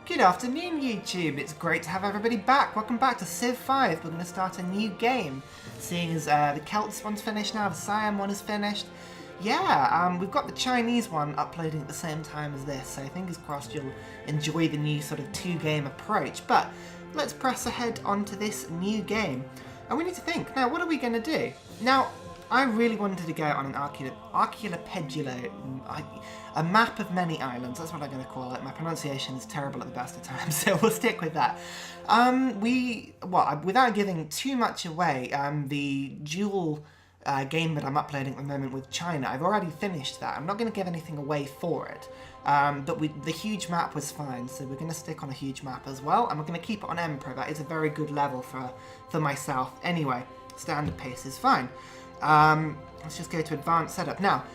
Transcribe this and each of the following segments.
Good afternoon, YouTube. It's great to have everybody back. Welcome back to Civ 5. We're going to start a new game. Seeing as the Celts one's finished now, the Siam one is finished. Yeah, we've got the Chinese one uploading at the same time as this, so fingers crossed you'll enjoy the new sort of two-game approach. But let's press ahead onto this new game. And we need to think, now what are we going to do? Now, I really wanted to go on an archipelago, a map of many islands, that's what I'm going to call it. My pronunciation is terrible at the best of times, so we'll stick with that. Without giving too much away, the dual game that I'm uploading at the moment with China, I've already finished that. I'm not going to give anything away for it, but the huge map was fine, so we're going to stick on a huge map as well, and we're going to keep it on Emperor. That is a very good level for myself. Anyway, standard pace is fine. Let's just go to advanced setup. Now,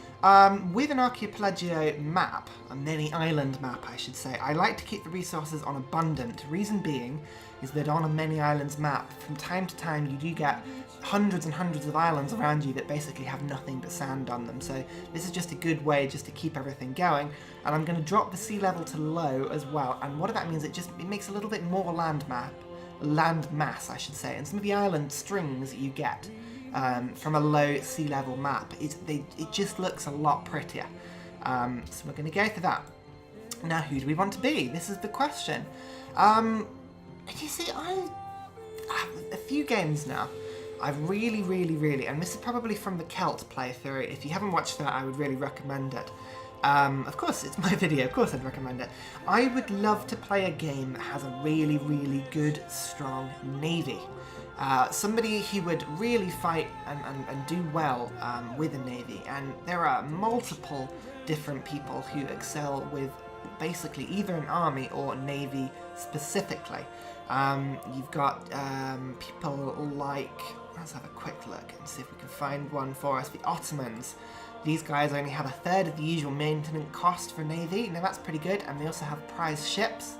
with an archipelago map, a many island map I should say, I like to keep the resources on abundant. Reason being is that on a many islands map, from time to time you do get hundreds and hundreds of islands around you that basically have nothing but sand on them. So this is just a good way just to keep everything going. And I'm going to drop the sea level to low as well. And what that means, it makes a little bit more land mass I should say. And some of the island strings that you get from a low sea level map, it just looks a lot prettier. So we're going to go for that. Now, who do we want to be? This is the question. You see, a few games now, I've really, and this is probably from the Celt playthrough. If you haven't watched that, I would really recommend it. Of course, it's my video, of course I'd recommend it. I would love to play a game that has a really good, strong navy. Somebody who would really fight and do well with a navy, and there are multiple different people who excel with basically either an army or navy specifically. You've got people like, let's have a quick look and see if we can find one for us, the Ottomans. These guys only have a third of the usual maintenance cost for navy. Now that's pretty good, and they also have prize ships.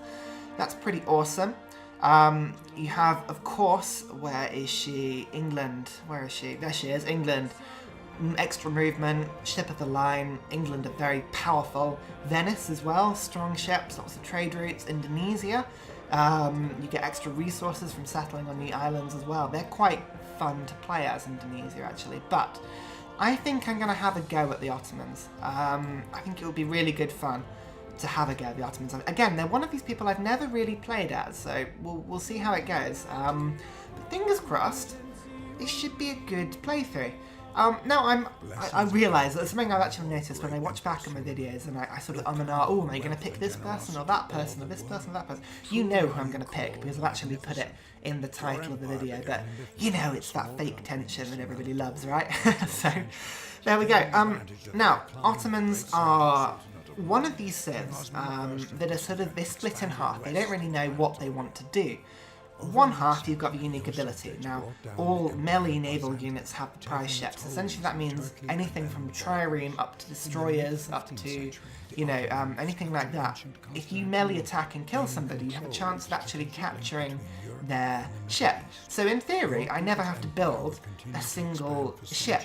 That's pretty awesome. You have, of course, where is she? England. Where is she? There she is, England. Extra movement, ship of the line. England are very powerful. Venice as well, strong ships, lots of trade routes. Indonesia, you get extra resources from settling on the islands as well. They're quite fun to play as, Indonesia actually, but I think I'm going to have a go at the Ottomans. I think it would be really good fun to have a go at the Ottomans. Again, they're one of these people I've never really played as, so we'll see how it goes. But fingers crossed, it should be a good playthrough. Now I realise that something I've actually noticed when I watch back on my videos and I sort of and oh, am I going to pick this person or that person or this person or that person? You know who I'm going to pick because I've actually put it in the title of the video, but you know it's that fake tension that everybody loves, right? So there we go. Now, Ottomans are one of these civs that are sort of, they're split in half. They don't really know what they want to do. One half, you've got the unique ability. Now, all melee naval units have prize ships. Essentially, that means anything from trireme up to destroyers, up to, you know, anything like that. If you melee attack and kill somebody, you have a chance of actually capturing their ship. So in theory, I never have to build a single ship.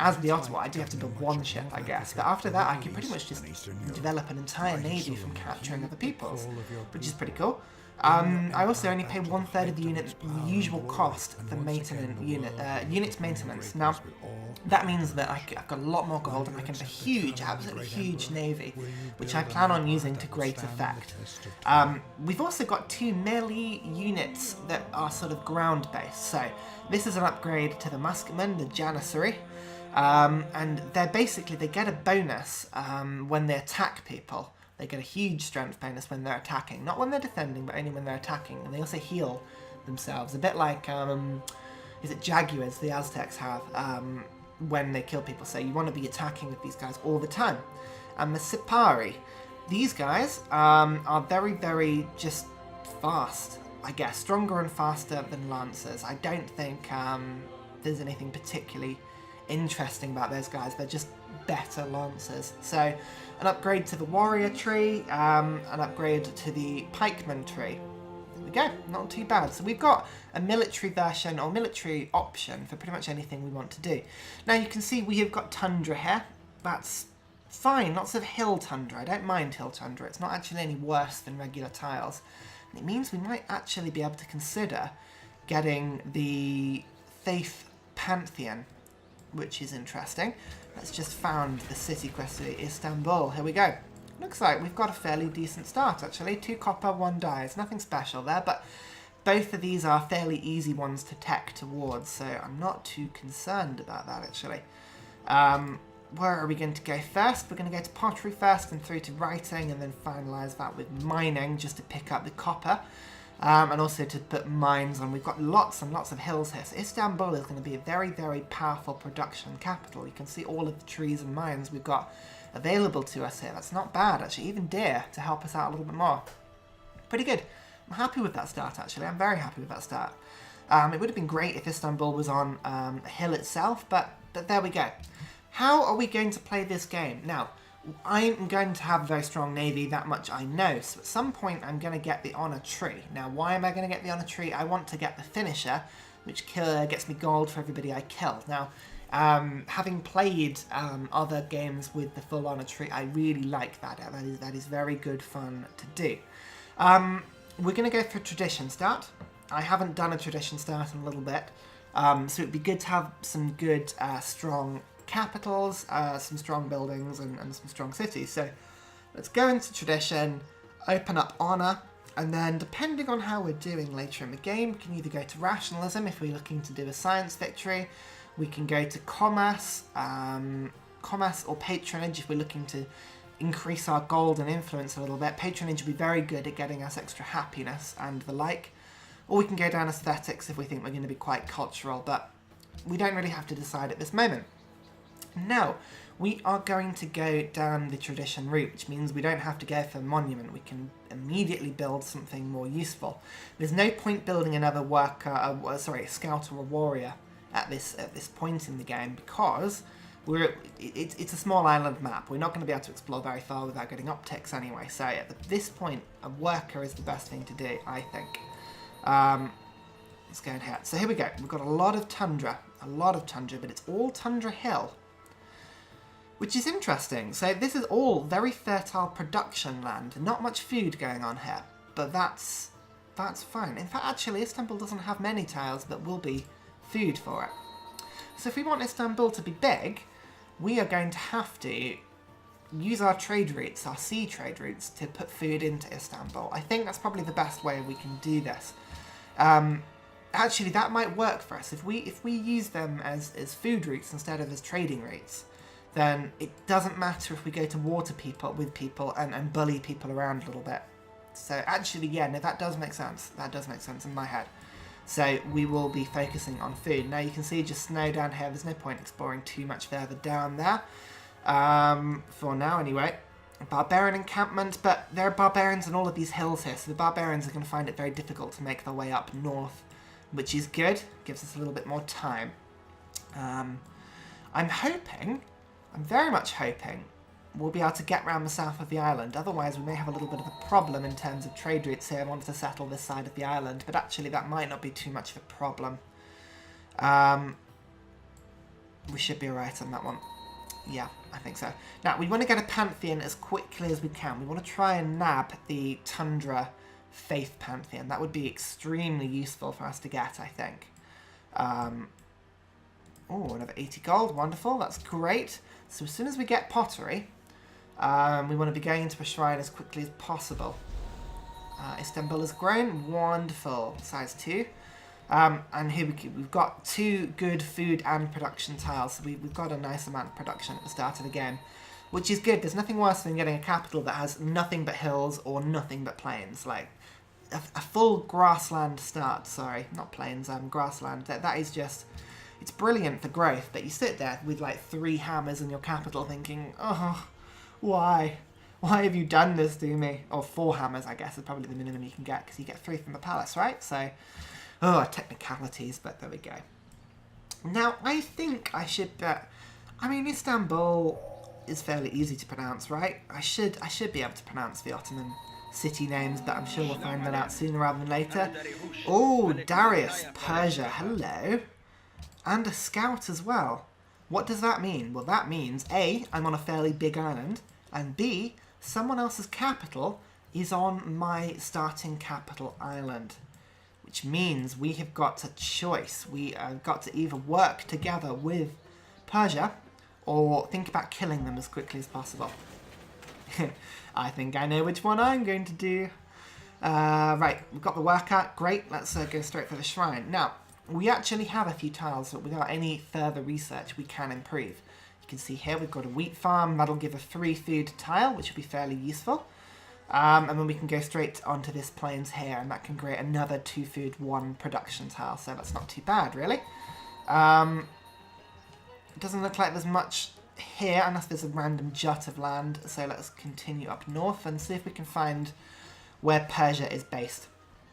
As the Ottoman, I do have to build one ship, I guess, but after that I can pretty much just develop an entire navy from capturing other people's, which is pretty cool. I also only pay 1/3 of the the usual cost for maintenance unit maintenance. Now, that means that I've got a lot more gold and I can have a huge, absolutely huge navy, which I plan on using to great effect. We've also got 2 melee units that are sort of ground-based. So this is an upgrade to the musketmen, the janissary. And they get a bonus when they attack people. They get a huge strength bonus when they're attacking. Not when they're defending, but only when they're attacking. And they also heal themselves. A bit like, is it jaguars the Aztecs have when they kill people. So you want to be attacking with these guys all the time. And the Sipari. These guys are very just fast, I guess. Stronger and faster than Lancers. I don't think there's anything particularly interesting about those guys. They're just better Lancers. So an upgrade to the warrior tree, an upgrade to the pikeman tree. There we go, not too bad. So we've got a military version or military option for pretty much anything we want to do. Now you can see we have got tundra here. That's fine. Lots of hill tundra. I don't mind hill tundra. It's not actually any worse than regular tiles. And it means we might actually be able to consider getting the Faith Pantheon, which is interesting. Let's just found the city quest to Istanbul. Here we go. Looks like we've got a fairly decent start, actually. 2 copper, 1 dye. It's nothing special there, but both of these are fairly easy ones to tech towards, so I'm not too concerned about that, actually. Where are we going to go first? We're going to go to pottery first and through to writing, and then finalise that with mining just to pick up the copper. And also to put mines on. We've got lots and lots of hills here. So Istanbul is going to be a very, very powerful production capital. You can see all of the trees and mines we've got available to us here. That's not bad, actually. Even deer to help us out a little bit more. Pretty good. I'm happy with that start, actually. I'm very happy with that start. It would have been great if Istanbul was on a hill itself, but there we go. How are we going to play this game? Now, I'm going to have a very strong navy, that much I know, so at some point I'm going to get the honour tree. Now, why am I going to get the honour tree? I want to get the finisher, which gets me gold for everybody I kill. Now, having played other games with the full honour tree, I really like that. That is very good fun to do. We're going to go for tradition start. I haven't done a tradition start in a little bit, so it'd be good to have some good, strong capitals, some strong buildings, and some strong cities. So let's go into tradition, open up honour, and then depending on how we're doing later in the game, we can either go to rationalism if we're looking to do a science victory, we can go to commerce, or patronage if we're looking to increase our gold and influence a little bit. Patronage will be very good at getting us extra happiness and the like. Or we can go down aesthetics if we think we're going to be quite cultural, but we don't really have to decide at this moment. Now, we are going to go down the tradition route, which means we don't have to go for a monument. We can immediately build something more useful. There's no point building another scout or a warrior at this point in the game because it's a small island map. We're not going to be able to explore very far without getting optics anyway. So at this point, a worker is the best thing to do, I think. Let's go ahead. So here we go. We've got a lot of tundra, but it's all tundra hill, which is interesting. So this is all very fertile production land. Not much food going on here, but that's fine. In fact, actually, Istanbul doesn't have many tiles that will be food for it. So if we want Istanbul to be big, we are going to have to use our trade routes, our sea trade routes, to put food into Istanbul. I think that's probably the best way we can do this. Actually, that might work for us. If we use them as food routes instead of as trading routes, then it doesn't matter if we go to war with people and bully people around a little bit. So actually, yeah, no, that does make sense. That does make sense in my head. So we will be focusing on food. Now you can see just snow down here. There's no point exploring too much further down there. For now anyway. Barbarian encampment, but there are barbarians in all of these hills here, so the barbarians are going to find it very difficult to make their way up north, which is good. Gives us a little bit more time. I'm very much hoping, we'll be able to get around the south of the island. Otherwise, we may have a little bit of a problem in terms of trade routes here. I want to settle this side of the island, but actually that might not be too much of a problem. We should be alright on that one. Yeah, I think so. Now, we want to get a Pantheon as quickly as we can. We want to try and nab the Tundra Faith Pantheon. That would be extremely useful for us to get, I think. Oh, another 80 gold. Wonderful. That's great. So as soon as we get pottery, we want to be going into a shrine as quickly as possible. Istanbul has grown. Wonderful. Size 2. And here we've got 2 good food and production tiles. So we've got a nice amount of production at the start of the game, which is good. There's nothing worse than getting a capital that has nothing but hills or nothing but plains. Like a full grassland start. Sorry, not plains. Grassland. That is just, it's brilliant for growth. But you sit there with like 3 hammers in your capital, thinking, oh, why? Why have you done this to me? Or 4 hammers, I guess, is probably the minimum you can get because you get 3 from the palace, right? So. Oh, technicalities, but there we go. Now, I think I should... I mean, Istanbul is fairly easy to pronounce, right? I should be able to pronounce the Ottoman city names, but I'm sure we'll find that out sooner rather than later. Oh, Darius, Persia, hello. And a scout as well. What does that mean? Well, that means A, I'm on a fairly big island, and B, someone else's capital is on my starting capital island. Which means we have got a choice. We have got to either work together with Persia or think about killing them as quickly as possible. I think I know which one I'm going to do. Right, we've got the worker. Great, let's go straight for the shrine. Now, we actually have a few tiles that without any further research we can improve. You can see here we've got a wheat farm. That'll give a 3 food tile, which will be fairly useful. And then we can go straight onto this plains here, and that can create another 2 food, 1 production tile, so that's not too bad, really. It doesn't look like there's much here, unless there's a random jut of land, so let's continue up north and see if we can find where Persia is based.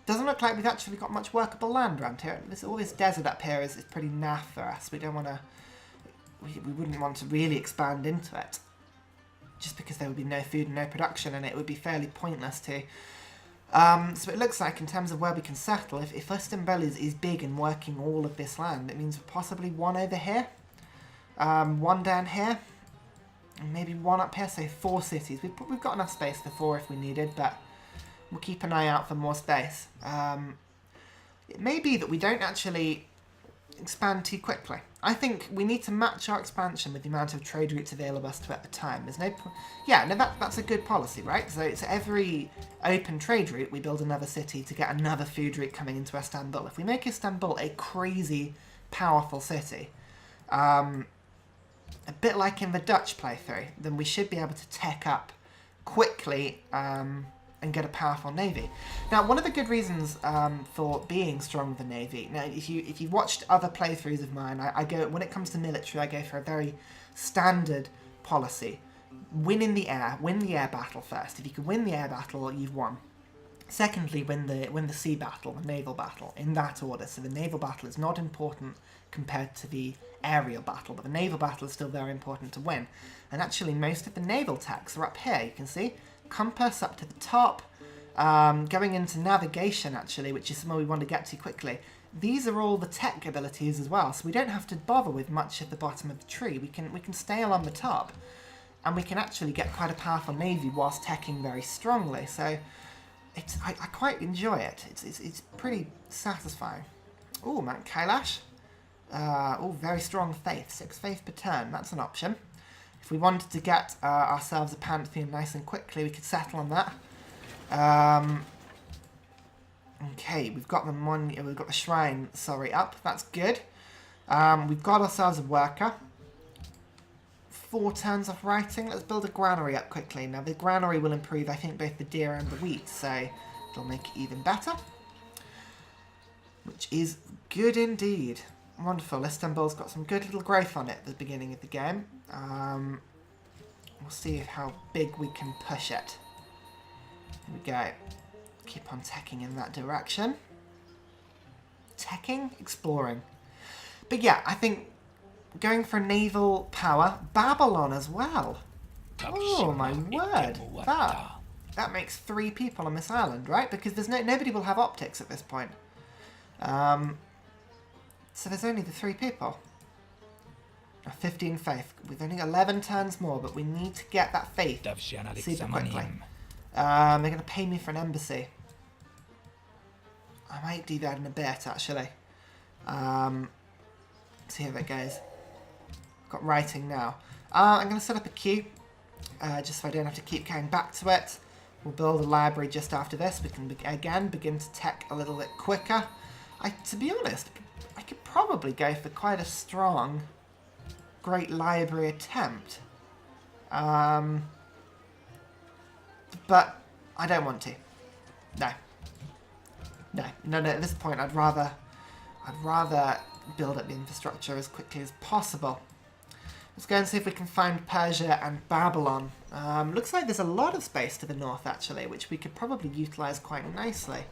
Doesn't look like we've actually got much workable land around here. All this desert up here is pretty naff for us. We don't want to... We wouldn't want to really expand into it. Just because there would be no food and no production, and it would be fairly pointless to. So it looks like, in terms of where we can settle, if Istanbul is big and working all of this land, it means possibly 1 over here, 1 down here, and maybe 1 up here, so 4 cities. We've got enough space for 4 if we needed, but we'll keep an eye out for more space. It may be that we don't actually expand too quickly. I think we need to match our expansion with the amount of trade routes available to at the time. There's no... Yeah, no, that's a good policy, right? So it's every open trade route, we build another city to get another food route coming into Istanbul. If we make Istanbul a crazy, powerful city, a bit like in the Dutch playthrough, then we should be able to tech up quickly and get a powerful navy. Now, one of the good reasons for being strong with the navy, now if you've watched other playthroughs of mine, I go, when it comes to military, I go for a very standard policy. Win in the air, win the air battle first. If you can win the air battle, you've won. Secondly, win the sea battle, the naval battle, in that order. So the naval battle is not important compared to the aerial battle, but the naval battle is still very important to win. And actually, most of the naval techs are up here, you can see. Compass up to the top, going into navigation actually, which is somewhere we want to get to quickly. These are all the tech abilities as well, so we don't have to bother with much at the bottom of the tree. We can stay along the top, and we can actually get quite a powerful navy whilst teching very strongly. So I quite enjoy it. It's pretty satisfying. Oh, Mount Kailash. Oh, very strong faith. 6 faith per turn. That's an option. If we wanted to get ourselves a pantheon nice and quickly, we could settle on that. Okay, we've got the shrine, up. That's good. We've got ourselves a worker. 4 turns of writing. Let's build a granary up quickly. Now, the granary will improve, I think, both the deer and the wheat, so it'll make it even better. Which is good indeed. Wonderful. Istanbul's got some good little growth on it at the beginning of the game. We'll see how big we can push it. Here we go. Keep on teching in that direction. Teching? Exploring. But yeah, I think going for naval power. Babylon as well. Oh my word. That makes 3 people on this island, right? Because there's nobody will have optics at this point. So there's only the 3 people. 15 faith. We've only got 11 turns more, but we need to get that faith super quickly. They're going to pay me for an embassy. I might do that in a bit, actually. See how that goes. I've got writing now. I'm going to set up a queue, just so I don't have to keep going back to it. We'll build a library just after this. We can, again, begin to tech a little bit quicker. To be honest, I could probably go for quite a strong Great Library attempt. But I don't want to. No, at this point I'd rather build up the infrastructure as quickly as possible. Let's go and see if we can find Persia and Babylon. Looks like there's a lot of space to the north actually, which we could probably utilise quite nicely.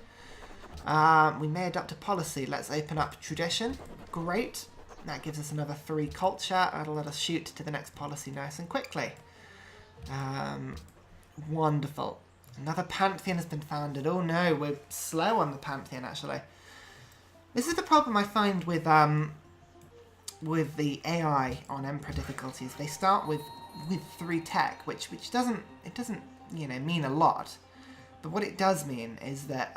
We may adopt a policy. Let's open up tradition. Great. That gives us another 3 culture. That'll let us shoot to the next policy nice and quickly. Wonderful. Another pantheon has been founded. Oh no, we're slow on the pantheon actually. This is the problem I find with with the AI on Emperor difficulties, they start with 3 tech, which doesn't mean a lot. But what it does mean is that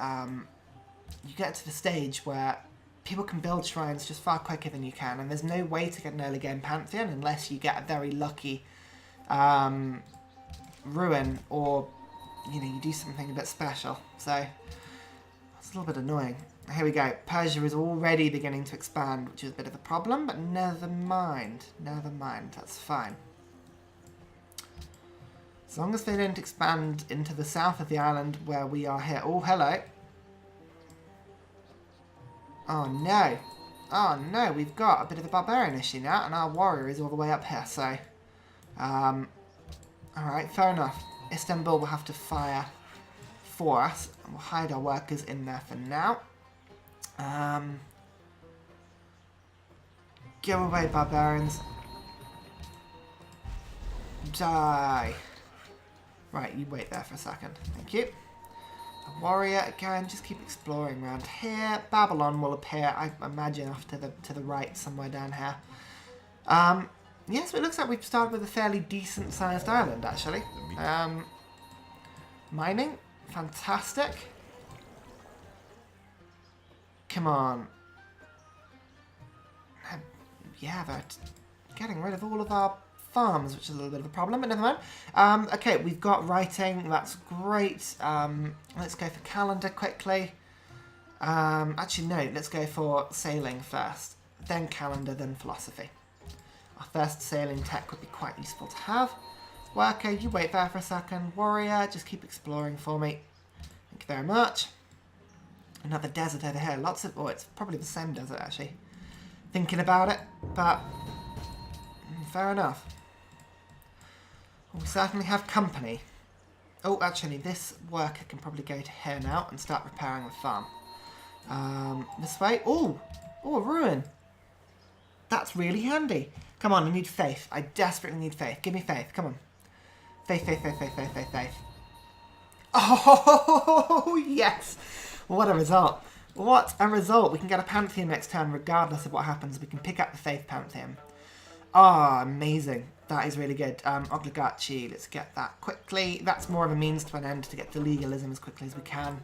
you get to the stage where people can build shrines just far quicker than you can, and there's no way to get an early game Pantheon unless you get a very lucky ruin, or you do something a bit special. So it's a little bit annoying. Here we go. Persia is already beginning to expand, which is a bit of a problem, but never mind. Never mind. That's fine. As long as they don't expand into the south of the island where we are here. Oh, hello. Oh, no. Oh, no. We've got a bit of a barbarian issue now, and our warrior is all the way up here, so... Alright, fair enough. Istanbul will have to fire for us, and we'll hide our workers in there for now. Go away, barbarians. Die. Right, you wait there for a second. Thank you. A warrior, again, just keep exploring around here. Babylon will appear, I imagine, off to the right, somewhere down here. Yes, it looks like we've started with a fairly decent-sized island, actually. Mining, fantastic. Come on. Yeah, they're getting rid of all of our farms, which is a little bit of a problem, but never mind. Okay, we've got writing. That's great. Let's go for calendar quickly. Actually, no. Let's go for sailing first. Then calendar, then philosophy. Our first sailing tech would be quite useful to have. Worker, you wait there for a second. Warrior, just keep exploring for me. Thank you very much. Another desert over here. Lots of... Oh, it's probably the same desert, actually. Thinking about it, but... fair enough. We certainly have company. Oh, actually, this worker can probably go to here now and start repairing the farm. This way. Oh! Oh, a ruin. That's really handy. Come on, I need faith. I desperately need faith. Give me faith. Come on. Faith, faith, faith, faith, faith, faith, faith. Oh, yes! What a result. What a result. We can get a Pantheon next turn regardless of what happens. We can pick up the Faith Pantheon. Ah, amazing. That is really good. Oligarchy, let's get that quickly. That's more of a means to an end to get to legalism as quickly as we can.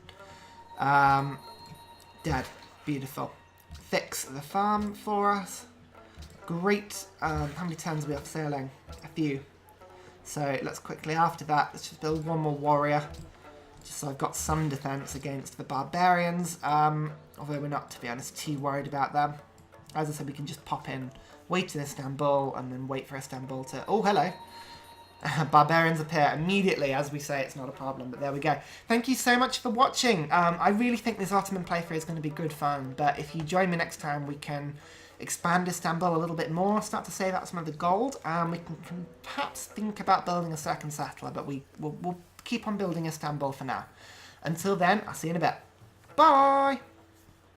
Dead. Beautiful. Fix the farm for us. Great. How many turns are we off sailing? A few. So let's quickly, after that, let's just build one more warrior. Just so I've got some defense against the barbarians. Although we're not, to be honest, too worried about them. As I said, we can just pop in, wait in Istanbul, and then wait for Istanbul to... Oh, hello. Barbarians appear immediately as we say it's not a problem, but there we go. Thank you so much for watching. I really think this Ottoman playthrough is going to be good fun, but if you join me next time, we can expand Istanbul a little bit more, start to save out some of the gold, and we can perhaps think about building a second settler, but we'll keep on building Istanbul for now. Until then, I'll see you in a bit. Bye!